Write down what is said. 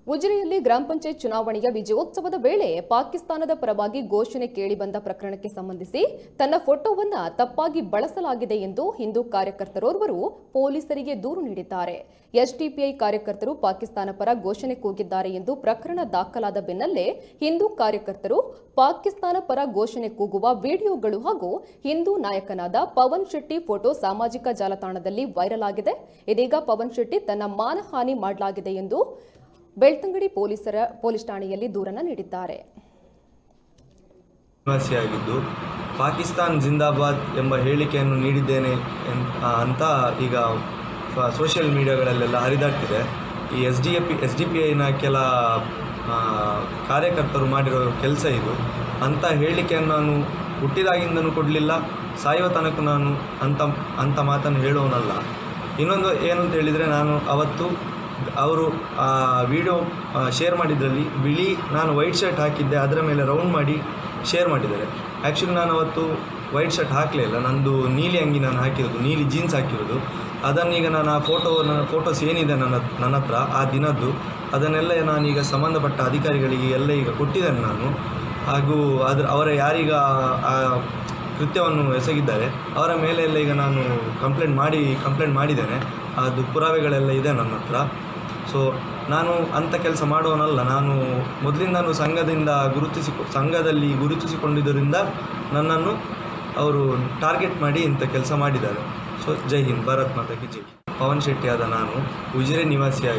ಉಜಿರೆಯಲ್ಲಿ ಗ್ರಾಮ ಪಂಚಾಯತ್ ಚುನಾವಣೆಯ ವಿಜಯೋತ್ಸವದ ವೇಳೆ ಪಾಕಿಸ್ತಾನದ ಪರವಾಗಿ ಘೋಷಣೆ ಕೇಳಿಬಂದ ಪ್ರಕರಣಕ್ಕೆ ಸಂಬಂಧಿಸಿ ತನ್ನ ಫೋಟೋವನ್ನು ತಪ್ಪಾಗಿ ಬಳಸಲಾಗಿದೆ ಎಂದು ಹಿಂದೂ ಕಾರ್ಯಕರ್ತರೋರ್ವರು ಪೊಲೀಸರಿಗೆ ದೂರು ನೀಡಿದ್ದಾರೆ. ಎಸ್ಡಿಪಿಐ ಕಾರ್ಯಕರ್ತರು ಪಾಕಿಸ್ತಾನ ಪರ ಘೋಷಣೆ ಕೂಗಿದ್ದಾರೆ ಎಂದು ಪ್ರಕರಣ ದಾಖಲಾದ ಬೆನ್ನಲ್ಲೇ ಹಿಂದೂ ಕಾರ್ಯಕರ್ತರು ಪಾಕಿಸ್ತಾನ ಪರ ಘೋಷಣೆ ಕೂಗುವ ವಿಡಿಯೋಗಳು ಹಾಗೂ ಹಿಂದೂ ನಾಯಕನಾದ ಪವನ್ ಶೆಟ್ಟಿ ಫೋಟೋ ಸಾಮಾಜಿಕ ಜಾಲತಾಣದಲ್ಲಿ ವೈರಲ್ ಆಗಿದೆ. ಇದೀಗ ಪವನ್ ಶೆಟ್ಟಿ ತನ್ನ ಮಾನಹಾನಿ ಮಾಡಲಾಗಿದೆ ಎಂದು ಬೆಳ್ತಂಗಡಿ ಪೊಲೀಸ್ ಠಾಣೆಯಲ್ಲಿ ದೂರನ್ನು ನೀಡಿದ್ದಾರೆ. ನಿವಾಸಿಯಾಗಿದ್ದು ಪಾಕಿಸ್ತಾನ್ ಜಿಂದಾಬಾದ್ ಎಂಬ ಹೇಳಿಕೆಯನ್ನು ನೀಡಿದ್ದೇನೆ ಅಂತ ಈಗ ಸೋಷಿಯಲ್ ಮೀಡಿಯಾಗಳಲ್ಲೆಲ್ಲ ಹರಿದಾಡ್ತಿದೆ. ಈ ಎಸ್.ಡಿ.ಪಿ.ಐನ ಕೆಲ ಕಾರ್ಯಕರ್ತರು ಮಾಡಿರೋ ಕೆಲಸ ಇದು. ಅಂಥ ಹೇಳಿಕೆಯನ್ನು ನಾನು ಹುಟ್ಟಿದಾಗಿಂದನೂ ಕೊಡಲಿಲ್ಲ, ಸಾಯುವ ತನಕ ನಾನು ಅಂಥ ಮಾತನ್ನು ಹೇಳೋನಲ್ಲ. ಇನ್ನೊಂದು ಏನು ಅಂತ ಹೇಳಿದರೆ, ನಾನು ಅವತ್ತು ಅವರು ವಿಡಿಯೋ ಶೇರ್ ಮಾಡಿದ್ರಲ್ಲಿ ನಾನು ವೈಟ್ ಶರ್ಟ್ ಹಾಕಿದ್ದೆ, ಅದರ ಮೇಲೆ ರೌಂಡ್ ಮಾಡಿ ಶೇರ್ ಮಾಡಿದ್ದಾರೆ. ಆ್ಯಕ್ಚುಲಿ ನಾನು ಅವತ್ತು ವೈಟ್ ಶರ್ಟ್ ಹಾಕಲೇ ಇಲ್ಲ, ನಂದು ನೀಲಿ ಅಂಗಿ ನಾನು ಹಾಕಿರೋದು, ನೀಲಿ ಜೀನ್ಸ್ ಹಾಕಿರೋದು. ಅದನ್ನೀಗ ನಾನು ಆ ಫೋಟೋಸ್ ಏನಿದೆ ನನ್ನ ಹತ್ರ ಆ ದಿನದ್ದು, ಅದನ್ನೆಲ್ಲ ನಾನೀಗ ಸಂಬಂಧಪಟ್ಟ ಅಧಿಕಾರಿಗಳಿಗೆ ಎಲ್ಲ ಈಗ ಕೊಟ್ಟಿದ್ದೇನೆ ನಾನು. ಹಾಗೂ ಅವರ ಯಾರೀಗ ಆ ಕೃತ್ಯವನ್ನು ಎಸಗಿದ್ದಾರೆ ಅವರ ಮೇಲೆ ಎಲ್ಲ ಈಗ ನಾನು ಕಂಪ್ಲೇಂಟ್ ಮಾಡಿದ್ದೇನೆ. ಅದು ಪುರಾವೆಗಳೆಲ್ಲ ಇದೆ ನನ್ನ ಹತ್ರ. ಸೊ ನಾನು ಅಂಥ ಕೆಲಸ ಮಾಡೋನಲ್ಲ. ನಾನು ಮೊದಲಿಂದನೂ ಸಂಘದಲ್ಲಿ ಗುರುತಿಸಿಕೊಂಡಿದ್ದರಿಂದ ನನ್ನನ್ನು ಅವರು ಟಾರ್ಗೆಟ್ ಮಾಡಿ ಇಂಥ ಕೆಲಸ ಮಾಡಿದ್ದಾರೆ. ಸೊ ಜೈ ಹಿಂದ್, ಭಾರತ್ ಮಾತಾ ಕಿ ಜೈ. ಪವನ್ ಶೆಟ್ಟಿ ಆದ ನಾನು ಉಜಿರೆ ನಿವಾಸಿಯಾಗಿ